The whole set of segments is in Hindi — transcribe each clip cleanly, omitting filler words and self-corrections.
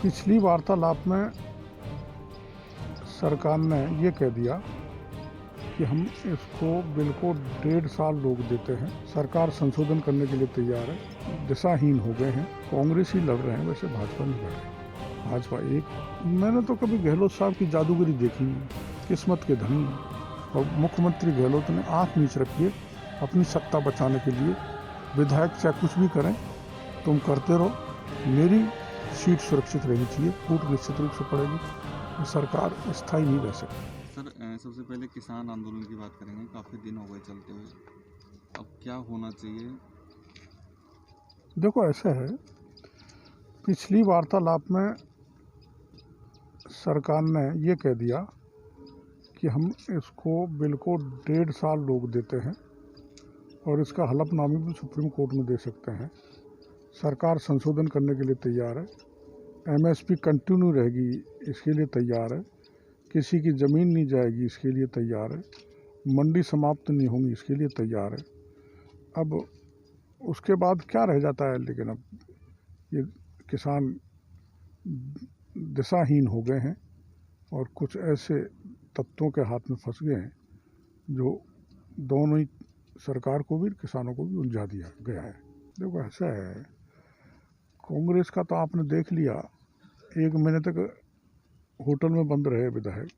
पिछली वार्तालाप में सरकार ने ये कह दिया कि हम इसको बिल को 1.5 साल रोक देते हैं। सरकार संशोधन करने के लिए तैयार है। दिशाहीन हो गए हैं। कांग्रेस ही लड़ रहे हैं, वैसे भाजपा नहीं लड़ रही। भाजपा एक, मैंने तो कभी गहलोत साहब की जादूगरी देखी नहीं, किस्मत के धनी हैं। और मुख्यमंत्री गहलोत ने आंख नीच रखी है अपनी सत्ता बचाने के लिए। विधायक चाहे कुछ भी करें, तुम करते रहो, मेरी सीट सुरक्षित रहनी चाहिए, फूट निश्चित रूप से पड़ेगी। सरकार स्थायी नहीं रह सकती। सर, सबसे पहले किसान आंदोलन की बात करेंगे। काफ़ी दिन हो गए चलते हुए, अब क्या होना चाहिए? देखो, ऐसा है, पिछली वार्तालाप में सरकार ने ये कह दिया कि हम इसको बिल को 1.5 साल रोक देते हैं और इसका हलफनामे भी सुप्रीम कोर्ट में दे सकते हैं। सरकार संशोधन करने के लिए तैयार है। एमएसपी कंटिन्यू रहेगी, इसके लिए तैयार है। किसी की ज़मीन नहीं जाएगी, इसके लिए तैयार है। मंडी समाप्त नहीं होंगी, इसके लिए तैयार है। अब उसके बाद क्या रह जाता है? लेकिन अब ये किसान दिशाहीन हो गए हैं और कुछ ऐसे तत्वों के हाथ में फंस गए हैं जो दोनों ही सरकार को भी किसानों को भी उलझा दिया गया है। देखो, ऐसा है, कांग्रेस का तो आपने देख लिया, 1 महीने तक होटल में बंद रहे विधायक,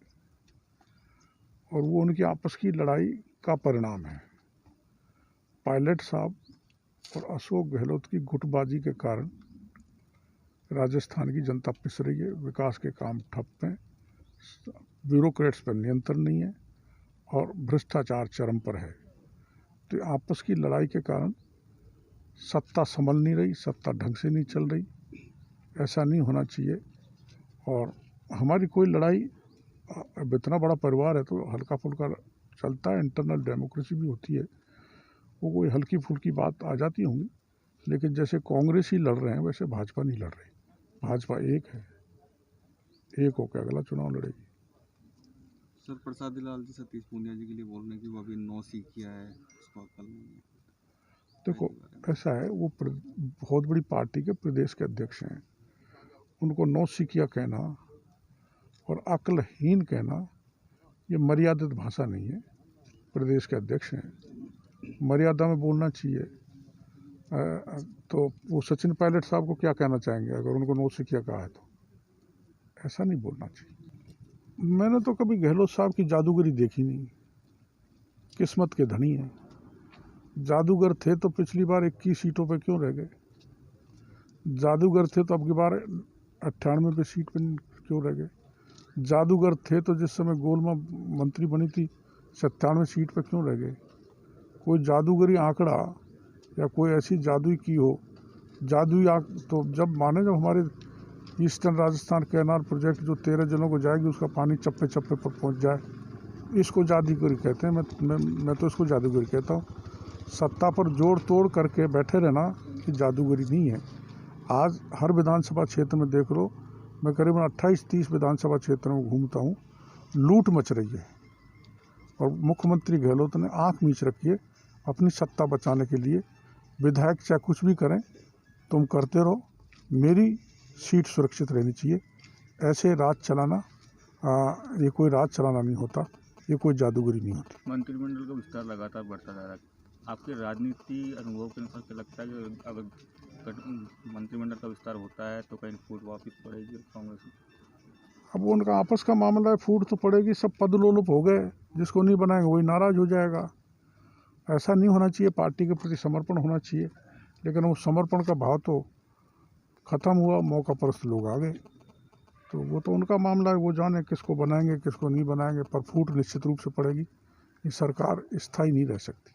और वो उनकी आपस की लड़ाई का परिणाम है। पायलट साहब और अशोक गहलोत की गुटबाजी के कारण राजस्थान की जनता पिस रही है। विकास के काम ठप हैं, ब्यूरोक्रेट्स पर नियंत्रण नहीं है और भ्रष्टाचार चरम पर है। तो आपस की लड़ाई के कारण सत्ता संभल नहीं रही, सत्ता ढंग से नहीं चल रही। ऐसा नहीं होना चाहिए। और हमारी कोई लड़ाई, अब इतना बड़ा परिवार है तो हल्का फुल्का चलता है, इंटरनल डेमोक्रेसी भी होती है, वो कोई हल्की फुल्की बात आ जाती होंगी। लेकिन जैसे कांग्रेस ही लड़ रहे हैं, वैसे भाजपा नहीं लड़ रही। भाजपा एक है, एक होकर अगला चुनाव लड़ेगी। सर, प्रसाद लाल जी सतीश पूनिया जी के लिए बोल रहे हैं कि वो अभी 9 सीख किया है, उसको अकल नहीं है। देखो, ऐसा है, वो बहुत बड़ी पार्टी के प्रदेश के अध्यक्ष हैं। उनको नौसिखिया कहना और अक्लहीन कहना ये मर्यादित भाषा नहीं है। प्रदेश के अध्यक्ष हैं, मर्यादा में बोलना चाहिए। तो वो सचिन पायलट साहब को क्या कहना चाहेंगे अगर उनको नौसिखिया कहा है? तो ऐसा नहीं बोलना चाहिए। मैंने तो कभी गहलोत साहब की जादूगरी देखी नहीं, किस्मत के धनी हैं। जादूगर थे तो पिछली बार 21 सीटों पे क्यों रह गए? जादूगर थे तो अब की बार 98 सीट पे क्यों रह गए? जादूगर थे तो जिस समय गोलमा मंत्री बनी थी 97 सीट पे क्यों रह गए? कोई जादूगरी आंकड़ा या कोई ऐसी जादुई की हो, जादुई तो जब हमारे ईस्टर्न राजस्थान कैनाल प्रोजेक्ट जो 13 जिलों को जाएगी, उसका पानी चप्पे चप्पे पर पहुंच जाए, इसको जादूगरी कहते हैं। मैं तो इसको जादूगरी कहता हूँ। सत्ता पर जोड़ तोड़ करके बैठे रहना कि जादूगरी नहीं है। आज हर विधानसभा क्षेत्र में देख लो, मैं करीबन 28-30 विधानसभा क्षेत्रों में घूमता हूँ, लूट मच रही है। और मुख्यमंत्री गहलोत ने आंख मीच रखी है अपनी सत्ता बचाने के लिए। विधायक चाहे कुछ भी करें, तुम करते रहो, मेरी सीट सुरक्षित रहनी चाहिए। ऐसे राज चलाना, ये कोई राज चलाना नहीं होता, ये कोई जादूगरी नहीं होती। मंत्रिमंडल का विस्तार लगातार बढ़ता जा रहा है। आपके राजनीति अनुभव के अनुसार क्या लगता है कि अगर मंत्रिमंडल का विस्तार होता है तो कहीं फूट वापस पड़ेगी कांग्रेस में? अब उनका आपस का मामला है, फूट तो पड़ेगी। सब पदलोलुप हो गए, जिसको नहीं बनाएंगे वही नाराज हो जाएगा। ऐसा नहीं होना चाहिए। पार्टी के प्रति समर्पण होना चाहिए, लेकिन वो समर्पण का भाव तो ख़त्म हुआ, मौका परस्त लोग आ गए। तो वो तो उनका मामला है, वो जाने किसको बनाएंगे किसको नहीं बनाएंगे, पर फूट निश्चित रूप से पड़ेगी। ये सरकार स्थायी नहीं रह सकती।